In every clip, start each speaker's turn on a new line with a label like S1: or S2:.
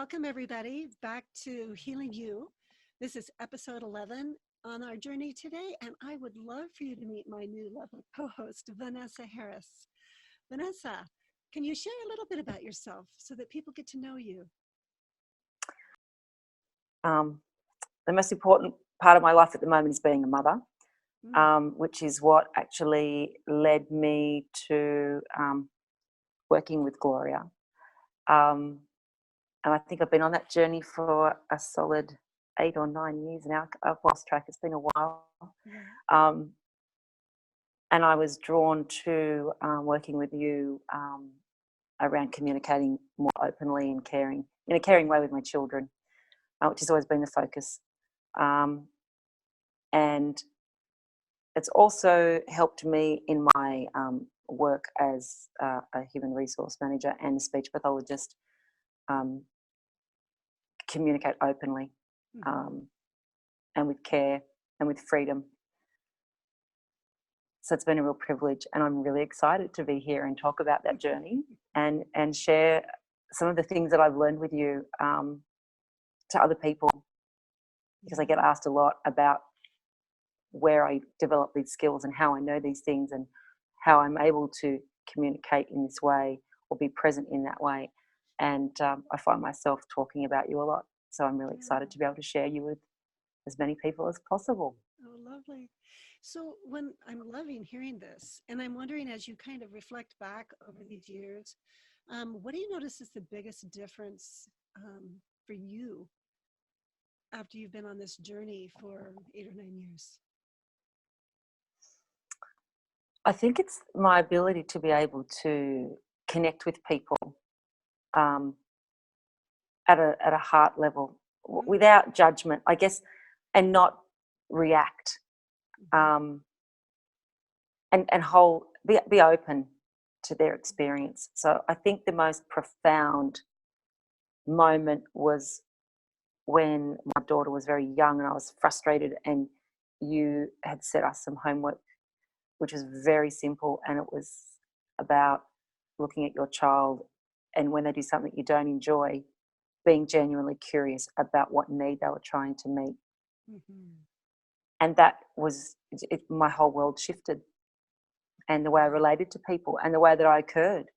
S1: Welcome, everybody, back to Healing You. This is episode 11 on our journey today, and I would love for you to meet my new lovely co-host, Vanessa Harris. Vanessa, can you share a little bit about yourself so that people get to know you?
S2: The most important part of my life at the moment is being a mother,
S1: Mm.
S2: which is what actually led me to working with Gloria. And I think I've been on that journey for a solid 8 or 9 years now. I've lost track. It's been a while.
S1: Yeah.
S2: Um, and I was drawn to working with you around communicating more openly and caring, in a caring way with my children, which has always been the focus. And it's also helped me in my work as a human resource manager and a speech pathologist communicate openly and with care and with freedom. So it's been a real privilege, and I'm really excited to be here and talk about that journey and share some of the things that I've learned with you to other people, because I get asked a lot about where I develop these skills and how I know these things and how I'm able to communicate in this way or be present in that way. And I find myself talking about you a lot. So I'm really excited to be able to share you with as many people as possible.
S1: Oh, lovely. So when I'm loving hearing this, and I'm wondering as you kind of reflect back over these years, what do you notice is the biggest difference for you after you've been on this journey for 8 or 9 years?
S2: I think it's my ability to be able to connect with people at a heart level without judgment, I guess, and not react, and be open to their experience. So I think the most profound moment was when my daughter was very young and I was frustrated, and you had set us some homework, which was very simple, and it was about looking at your child, and when they do something you don't enjoy, being genuinely curious about what need they were trying to meet. And that was it, my whole world shifted, and the way I related to people and the way that I occurred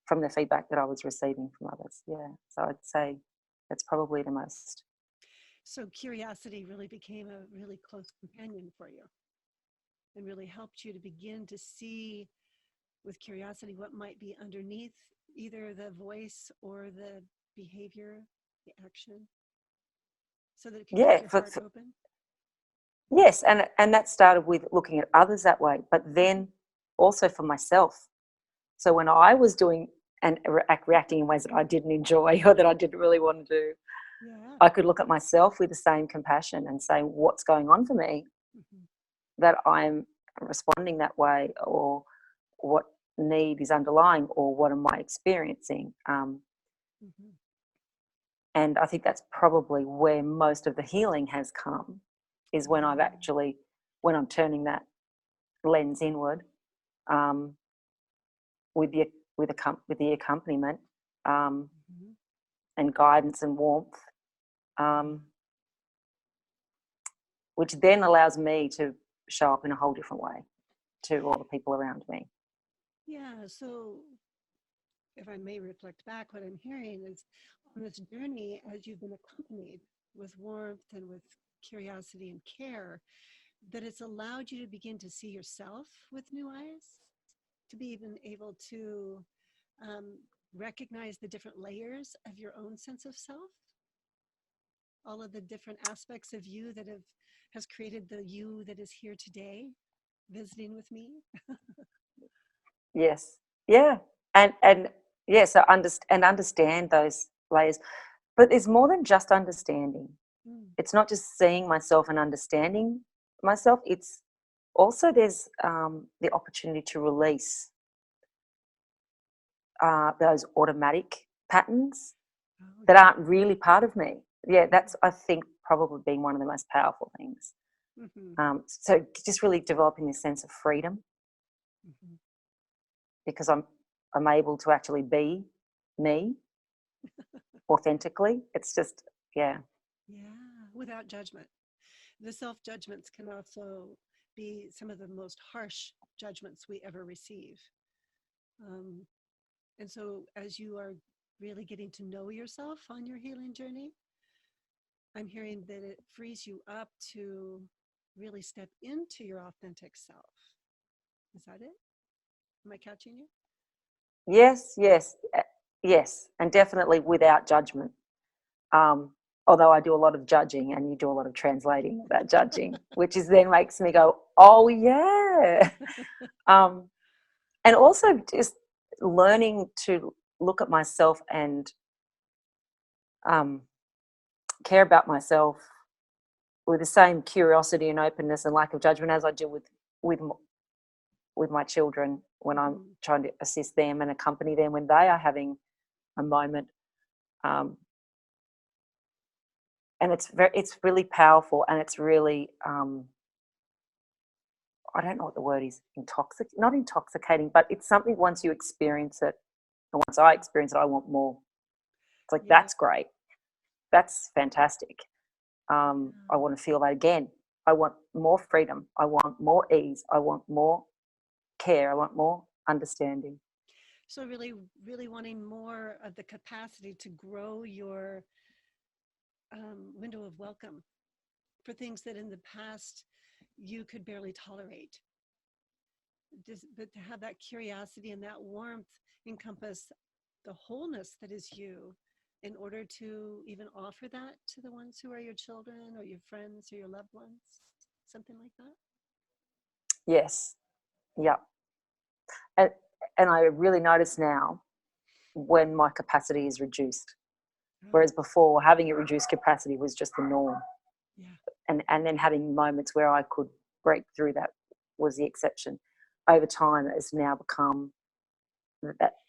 S2: from the feedback that I was receiving from others. Yeah, so I'd say that's probably the most.
S1: So curiosity really became a really close companion for you and really helped you to begin to see with curiosity what might be underneath either the voice or the behavior, the action, so that it could
S2: Yeah,
S1: keep your heart open.
S2: yes, and that started with looking at others that way, but then also for myself. So when I was doing and reacting in ways that I didn't enjoy or that I didn't really want to do, I could look at myself with the same compassion and say, what's going on for me that I'm responding that way, or what need is underlying, or what am I experiencing? And I think that's probably where most of the healing has come, is when I'm turning that lens inward, with the accompaniment and guidance and warmth, which then allows me to show up in a whole different way to all the people around me.
S1: Yeah, so if I may reflect back, what I'm hearing is on this journey, as you've been accompanied with warmth and with curiosity and care, that it's allowed you to begin to see yourself with new eyes, to be even able to recognize the different layers of your own sense of self, all of the different aspects of you that has created the you that is here today, visiting with me.
S2: Yes, yeah, and yeah. So understand those layers, but it's more than just understanding. It's not just seeing myself and understanding myself. It's also there's the opportunity to release those automatic patterns that aren't really part of me. Yeah, that's, I think, probably being one of the most powerful things. So just really developing this sense of freedom, because I'm able to actually be me authentically. It's just, yeah.
S1: Yeah, without judgment. The self judgments can also be some of the most harsh judgments we ever receive. Um, and so, as you are really getting to know yourself on your healing journey, I'm hearing that it frees you up to really step into your authentic self. Is that it? Am I catching you?
S2: Yes, yes, yes, and definitely without judgment. Um, Although I do a lot of judging, and you do a lot of translating about judging, which is then makes me go, oh yeah. um, and also just learning to look at myself and um, care about myself with the same curiosity and openness and lack of judgment as I do with with my children when I'm
S1: Mhm.
S2: trying to assist them and accompany them when they are having a moment. Um, and it's really powerful, and it's really I don't know what the word is, not intoxicating, but it's something once you experience it, and once I experience it, I want more. It's like,
S1: Yeah.
S2: that's great. That's fantastic. I want to feel that again. I want more freedom. I want more ease. I want more care. I want more understanding.
S1: So really, really wanting more of the capacity to grow your window of welcome for things that in the past you could barely tolerate. But to have that curiosity and that warmth encompass the wholeness that is you in order to even offer that to the ones who are your children or your friends or your loved ones, something like that.
S2: Yes. Yeah. And, and I really notice now when my capacity is reduced,
S1: Oh,
S2: whereas before having a reduced capacity was just the norm.
S1: yeah.
S2: And then having moments where I could break through that was the exception. Over time, it's now become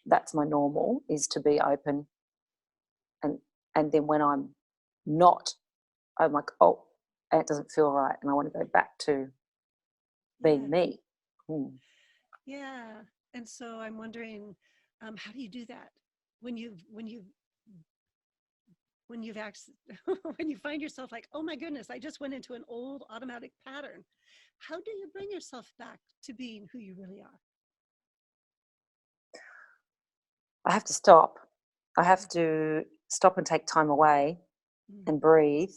S2: that's my normal, is to be open, and and then when I'm not, I'm like, oh, and it doesn't feel right, and I want to go back to being
S1: Yeah.
S2: me. Hmm.
S1: Yeah. And so I'm wondering, how do you do that when you've actually when you find yourself like, oh my goodness, I just went into an old automatic pattern. How do you bring yourself back to being who you really are?
S2: I have to stop. I have to stop and take time away
S1: Mm.
S2: and breathe.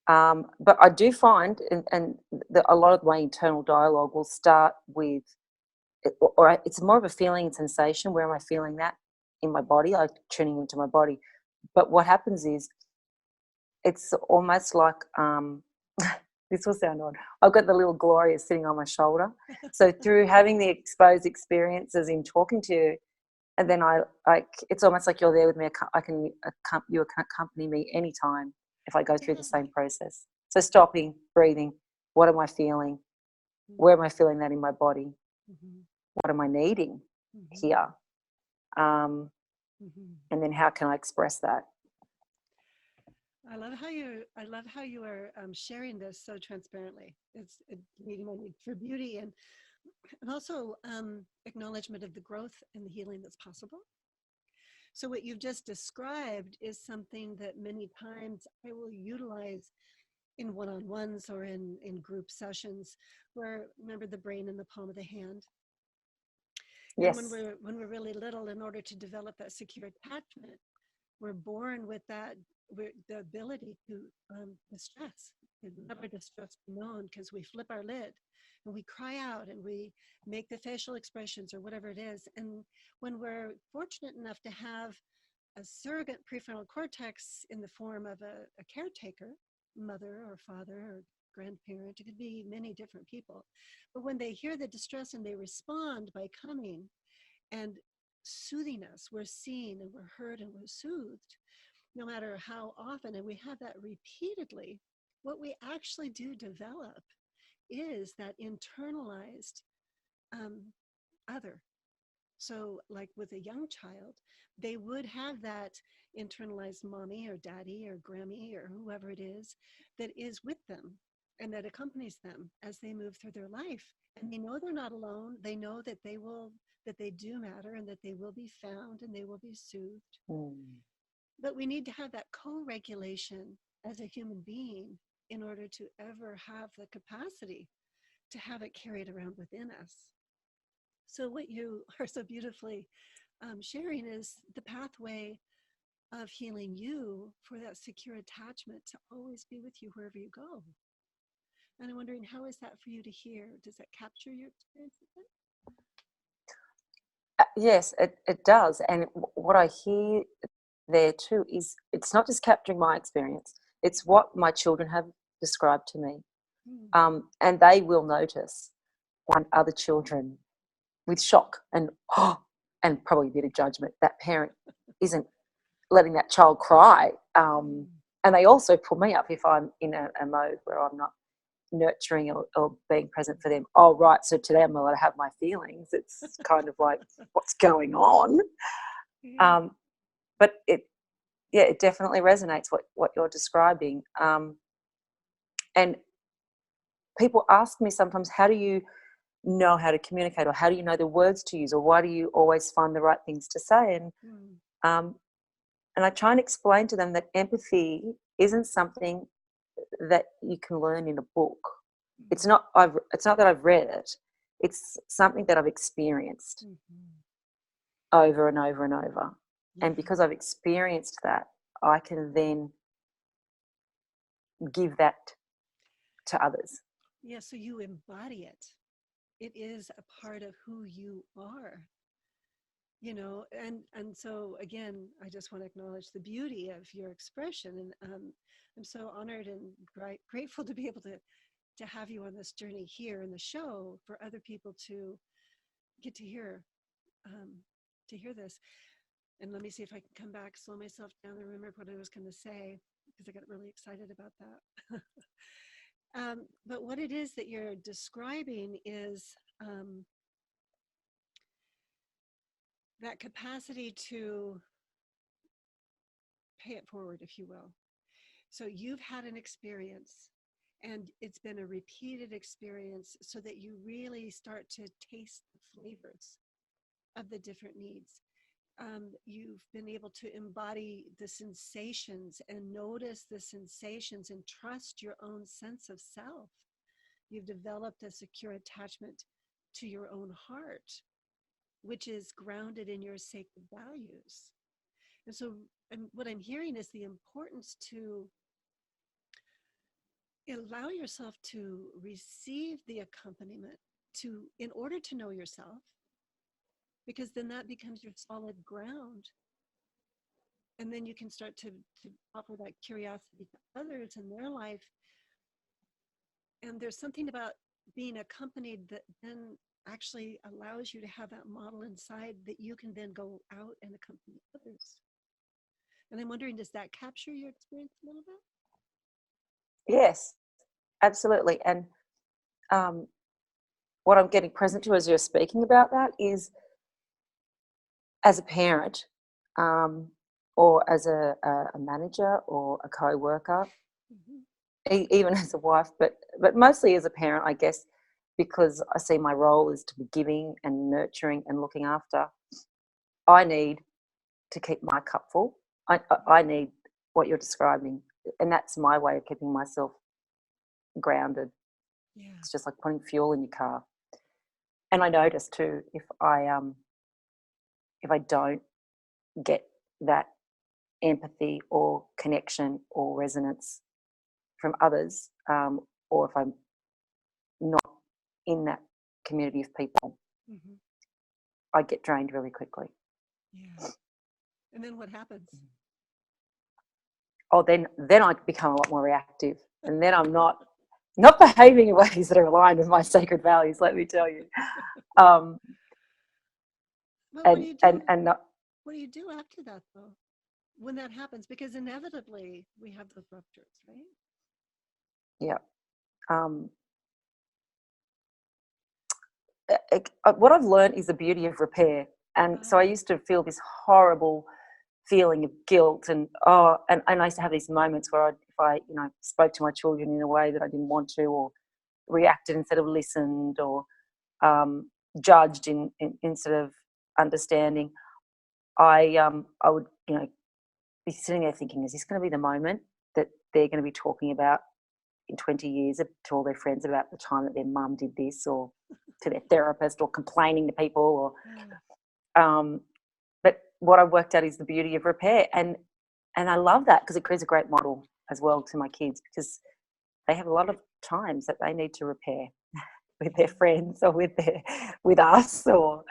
S2: But I do find, and a lot of my internal dialogue will start with, or it's more of a feeling and sensation. Where am I feeling that in my body? I'm tuning into my body. But what happens is, it's almost like, this will sound odd. I've got the little Gloria sitting on my shoulder. So through having the exposed experiences in talking to you, and then I like, it's almost like you're there with me. You accompany me anytime if I go through the
S1: Yeah.
S2: same process. So stopping, breathing. What am I feeling? Where am I feeling that in my body?
S1: Mm-hmm.
S2: What am I needing
S1: Mm-hmm.
S2: here? Um,
S1: Mm-hmm.
S2: and then how can I express that?
S1: I love how you are sharing this so transparently. It's meeting my need for beauty and also acknowledgement of the growth and the healing that's possible. So what you've just described is something that many times I will utilize in one-on-ones or in group sessions where, remember, the brain in the palm of the hand. And
S2: Yes.
S1: when we're really little, in order to develop that secure attachment, we're born with that, with the ability to distress, and never distress be known, because we flip our lid and we cry out and we make the facial expressions or whatever it is. And when we're fortunate enough to have a surrogate prefrontal cortex in the form of a caretaker, mother or father or grandparent, it could be many different people. But when they hear the distress and they respond by coming and soothing us, we're seen and we're heard and we're soothed, no matter how often, and we have that repeatedly. What we actually do develop is that internalized um, other. So, like with a young child, they would have that internalized mommy or daddy or Grammy or whoever it is that is with them and that accompanies them as they move through their life. And they know they're not alone. They know that that they do matter and that they will be found and they will be soothed.
S2: Mm.
S1: But we need to have that co-regulation as a human being in order to ever have the capacity to have it carried around within us. So what you are so beautifully sharing is the pathway of healing you for that secure attachment to always be with you wherever you go. And I'm wondering, how is that for you to hear? Does that capture your experience with it?
S2: Yes, it does. And what I hear there too is it's not just capturing my experience, it's what my children have described to me. And they will notice when other children, with shock and and probably a bit of judgment, that parent isn't letting that child cry. And they also pull me up if I'm in a mode where I'm not nurturing or being present for them. Oh, right, so today I'm allowed to have my feelings. It's kind of like, what's going on?
S1: Yeah.
S2: But it definitely resonates what you're describing. And people ask me sometimes, how do you know how to communicate, or how do you know the words to use, or why do you always find the right things to say? And I try and explain to them that empathy isn't something that you can learn in a book. It's not that I've read it. It's something that I've experienced over and over and over. And because I've experienced that, I can then give that to others.
S1: Yeah, so you embody it. It is a part of who you are, and so again, I just want to acknowledge the beauty of your expression, and I'm so honored and grateful to be able to have you on this journey here in the show for other people to get um, to hear this. And let me see if I can come back, slow myself down, and remember what I was going to say, because I got really excited about that. But what it is that you're describing is that capacity to pay it forward, if you will. So you've had an experience, and it's been a repeated experience, so that you really start to taste the flavors of the different needs. You've been able to embody the sensations and notice the sensations and trust your own sense of self. You've developed a secure attachment to your own heart, which is grounded in your sacred values. And so, and what I'm hearing is the importance to allow yourself to receive the accompaniment in order to know yourself, because then that becomes your solid ground. And then you can start to offer that curiosity to others in their life. And there's something about being accompanied that then actually allows you to have that model inside that you can then go out and accompany others. And I'm wondering, does that capture your experience a little bit?
S2: Yes, absolutely. And what I'm getting present to as you're speaking about that is, as a parent, or as a manager or a co-worker, even as a wife, but mostly as a parent, I guess, because I see my role is to be giving and nurturing and looking after. I need to keep my cup full. I need what you're describing, and that's my way of keeping myself grounded.
S1: Yeah.
S2: It's just like putting fuel in your car. And I notice too, if I don't get that empathy or connection or resonance from others, or if I'm not in that community of people, I get drained really quickly.
S1: Yeah. And then what happens?
S2: Oh, then I become a lot more reactive, and then I'm not behaving in ways that are aligned with my sacred values. Let me tell you.
S1: Well, what do you do?
S2: And not,
S1: What do you do after that, though, when that happens? Because inevitably we have those ruptures, right?
S2: yeah. What I've learned is the beauty of repair, and so I used to feel this horrible feeling of guilt, and I used to have these moments where if I spoke to my children in a way that I didn't want to, or reacted instead of listened, or judged instead of understanding, I would be sitting there thinking, is this going to be the moment that they're going to be talking about in 20 years to all their friends about the time that their mum did this, or to their therapist, or complaining to people, or but what I've worked out is the beauty of repair, and I love that because it creates a great model as well to my kids, because they have a lot of times that they need to repair with their friends or with us or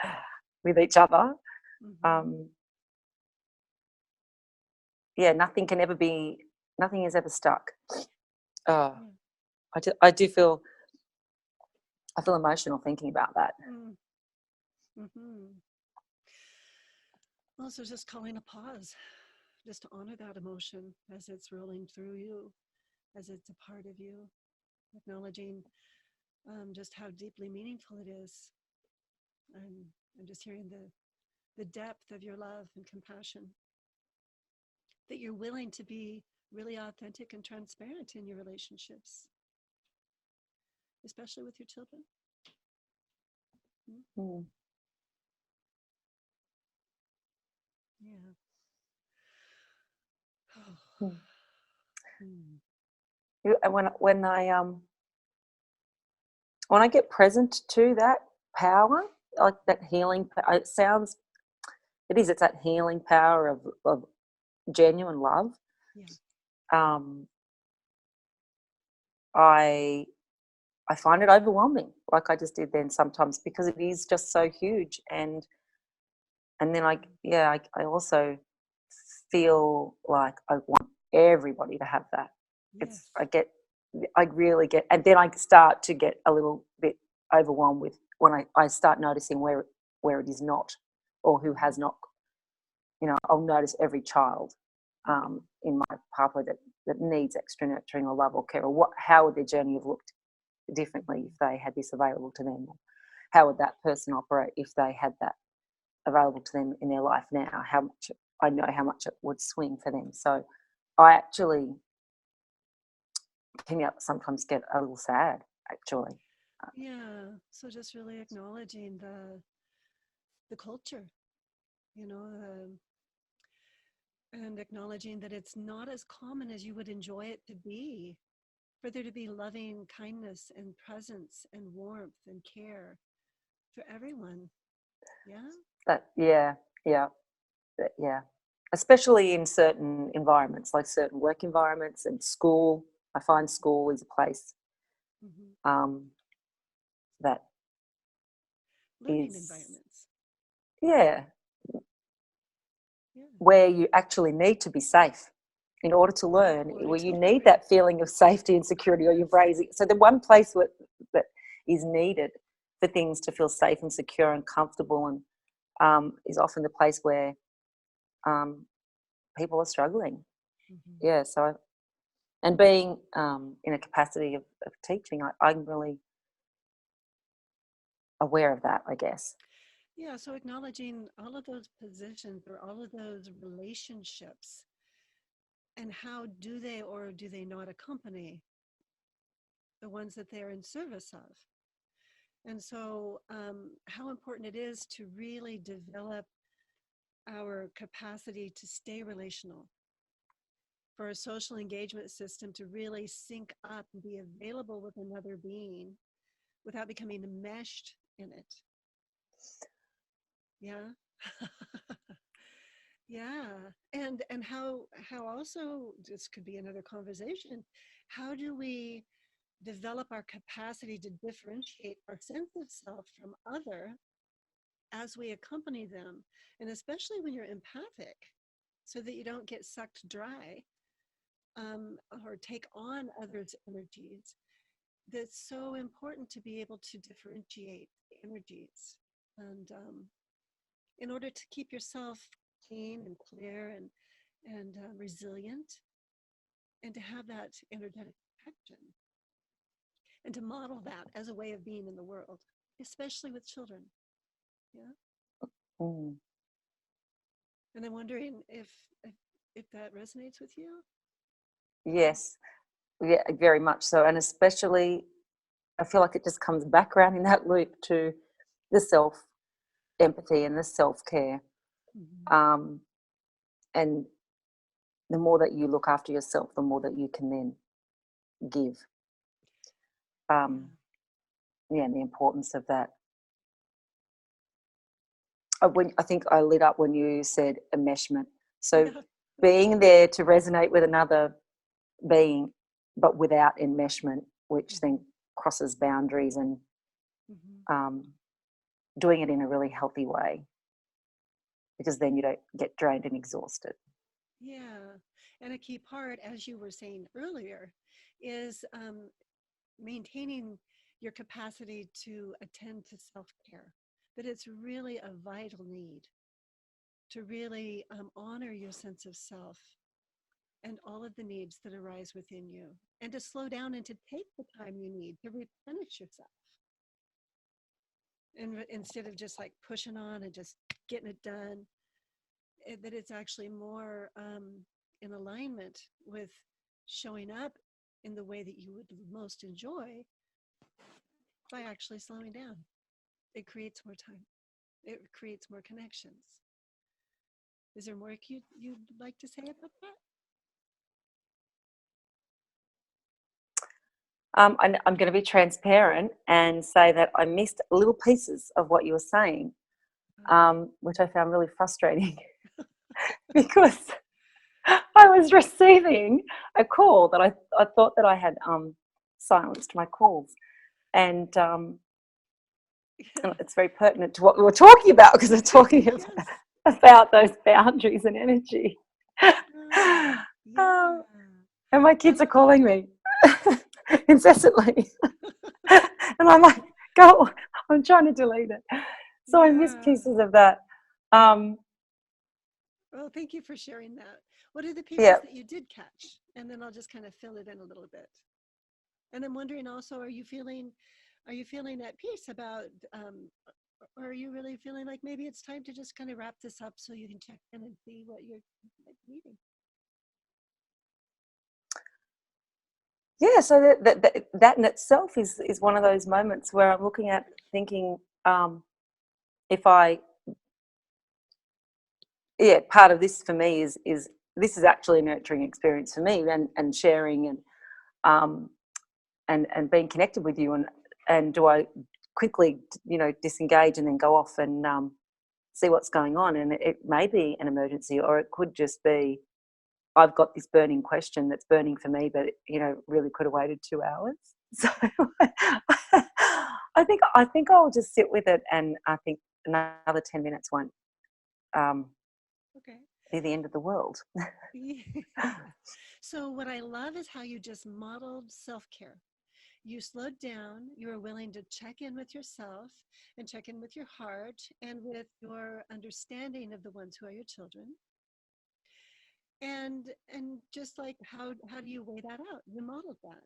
S2: with each other. Yeah, nothing is ever stuck. I feel emotional thinking about that.
S1: Also, just calling a pause, just to honor that emotion as it's rolling through you, as it's a part of you, acknowledging just how deeply meaningful it is. I'm just hearing the depth of your love and compassion, that you're willing to be really authentic and transparent in your relationships, especially with your children. Yeah.
S2: When I get present to that power, like that healing, it's that healing power of genuine love. I find it overwhelming, like I just did then sometimes, because it is just so huge, and then I also feel like I want everybody to have that.
S1: Yes.
S2: I really get, and then I start to get a little bit overwhelmed with when I start noticing where it is not, or who has not. I'll notice every child in my pathway that needs extra nurturing or love or care, or how would their journey have looked differently if they had this available to them? How would that person operate if they had that available to them in their life now? I know how much it would swing for them. So I actually can sometimes get a little sad, actually.
S1: Yeah. So just really acknowledging the culture, and acknowledging that it's not as common as you would enjoy it to be, for there to be loving kindness and presence and warmth and care for everyone.
S2: Yeah. Especially in certain environments, like certain work environments and school. I find school is a place that
S1: learning environments.
S2: Yeah. Where you actually need to be safe in order to learn, where you need that feeling of safety and security, or you're raising. So the one place that is needed for things to feel safe and secure and comfortable, and is often the place where people are struggling. Yeah. So, and being in a capacity of teaching, I'm really aware of that, I guess.
S1: Yeah, so acknowledging all of those positions or all of those relationships, and how do they or do they not accompany the ones that they're in service of. And so how important it is to really develop our capacity to stay relational, for a social engagement system to really sync up and be available with another being without becoming enmeshed in it. Yeah. Yeah. And how also, this could be another conversation, how do we develop our capacity to differentiate our sense of self from other as we accompany them, and especially when you're empathic, so that you don't get sucked dry or take on others' energies. That's so important, to be able to differentiate the energies, and in order to keep yourself clean and clear and resilient, and to have that energetic protection, and to model that as a way of being in the world, especially with children. Yeah. And I'm wondering if that resonates with you.
S2: Yes, yeah, very much so. And especially, I feel like it just comes back around in that loop to the self empathy and the self care. And the more that you look after yourself, the more that you can then give. Yeah, and the importance of that. I think I lit up when you said enmeshment. So being there to resonate with another being, but without enmeshment, which then crosses boundaries, and doing it in a really healthy way, because then you don't get drained and exhausted.
S1: Yeah. And a key part, as you were saying earlier, is maintaining your capacity to attend to self-care. That it's really a vital need to really honor your sense of self and all of the needs that arise within you, and to slow down and to take the time you need to replenish yourself. And instead of just like pushing on and just getting it done, that it's actually more in alignment with showing up in the way that you would most enjoy by actually slowing down. It creates more time. It creates more connections. Is there more you'd like to say about that?
S2: I'm going to be transparent and say that I missed little pieces of what you were saying, which I found really frustrating because I was receiving a call that I thought that I had silenced my calls, and it's very pertinent to what we were talking about, because we're talking about those boundaries and energy. And my kids are calling me incessantly. And I'm like, go, I'm trying to delete it. So I missed pieces of that.
S1: Well, thank you for sharing that. What are the pieces that you did catch? And then I'll just kind of fill it in a little bit. And I'm wondering also, are you feeling at peace about, or are you really feeling like maybe it's time to just kind of wrap this up so you can check in and see what you're needing?
S2: Yeah, so that in itself is one of those moments where I'm looking at thinking, if I, part of this for me is this is actually a nurturing experience for me, and sharing and being connected with you, and do I quickly disengage and then go off and see what's going on? And it may be an emergency, or it could just be I've got this burning question that's burning for me, but really could have waited 2 hours. So I think I'll just sit with it, and I think another 10 minutes won't be the end of the world.
S1: So what I love is how you just modeled self-care. You slowed down, you were willing to check in with yourself and check in with your heart and with your understanding of the ones who are your children. And just like how do you weigh that out? You modeled that.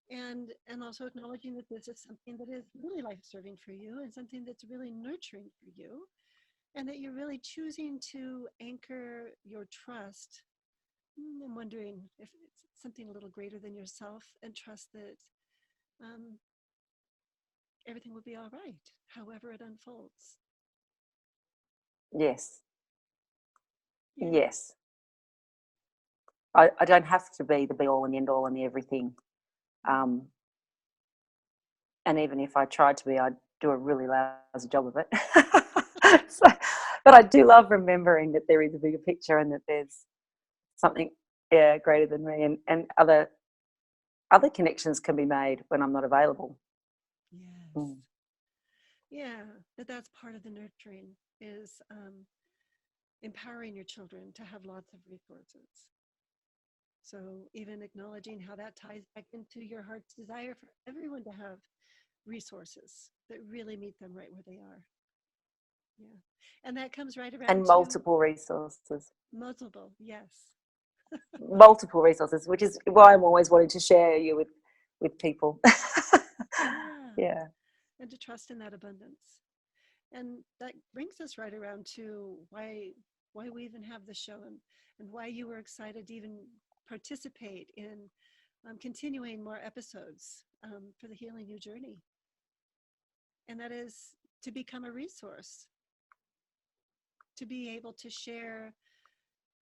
S1: And also acknowledging that this is something that is really life-serving for you, and something that's really nurturing for you, and that you're really choosing to anchor your trust. I'm wondering if it's something a little greater than yourself, and trust that everything will be all right, however it unfolds.
S2: Yes. Yeah. Yes. I don't have to be the be all and end all and the everything. And even if I tried to be, I'd do a really lousy job of it. But I do love remembering that there is a bigger picture, and that there's something greater than me, and other connections can be made when I'm not available.
S1: Yes. Yeah, that's part of the nurturing, is empowering your children to have lots of resources. So even acknowledging how that ties back into your heart's desire for everyone to have resources that really meet them right where they are. Yeah. And that comes right around
S2: and multiple resources.
S1: Multiple, yes.
S2: Multiple resources, which is why I'm always wanting to share you with people. Yeah.
S1: And to trust in that abundance. And that brings us right around to why we even have the show, and why you were excited to even participate in continuing more episodes for the Healing You Journey. And that is to become a resource, to be able to share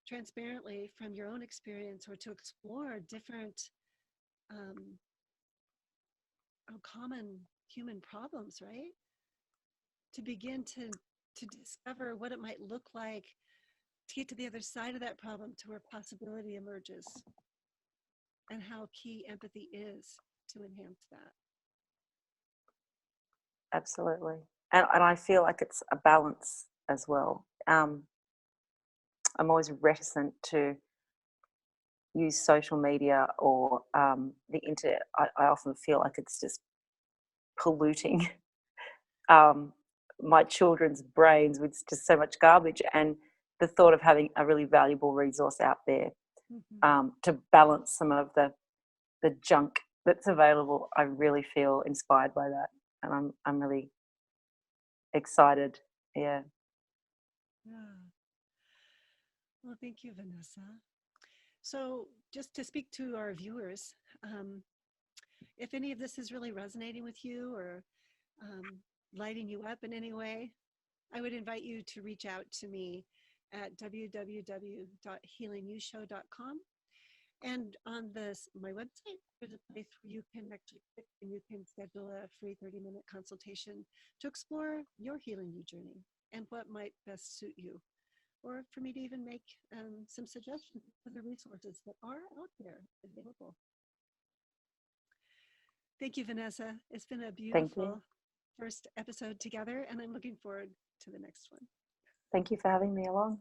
S1: transparently from your own experience, or to explore different common human problems, right? To begin to discover what it might look like to get to the other side of that problem, to where possibility emerges, and how key empathy is to enhance that.
S2: Absolutely. And I feel like it's a balance as well. I'm always reticent to use social media or the internet. I often feel like it's just polluting um, my children's brains with just so much garbage. And the thought of having a really valuable resource out there to balance some of the junk that's available, I really feel inspired by that, and I'm really excited. Yeah.
S1: Yeah. Well, thank you, Vanessa. So, just to speak to our viewers, if any of this is really resonating with you, or lighting you up in any way, I would invite you to reach out to me at www.healingyouShow.com. And on my website, there's a place where you can actually click and you can schedule a free 30-minute consultation to explore your healing you journey and what might best suit you. Or for me to even make some suggestions for the resources that are out there available. Thank you, Vanessa. It's been a
S2: Thank you.
S1: beautiful first episode together, and I'm looking forward to the next one.
S2: Thank you for having me along.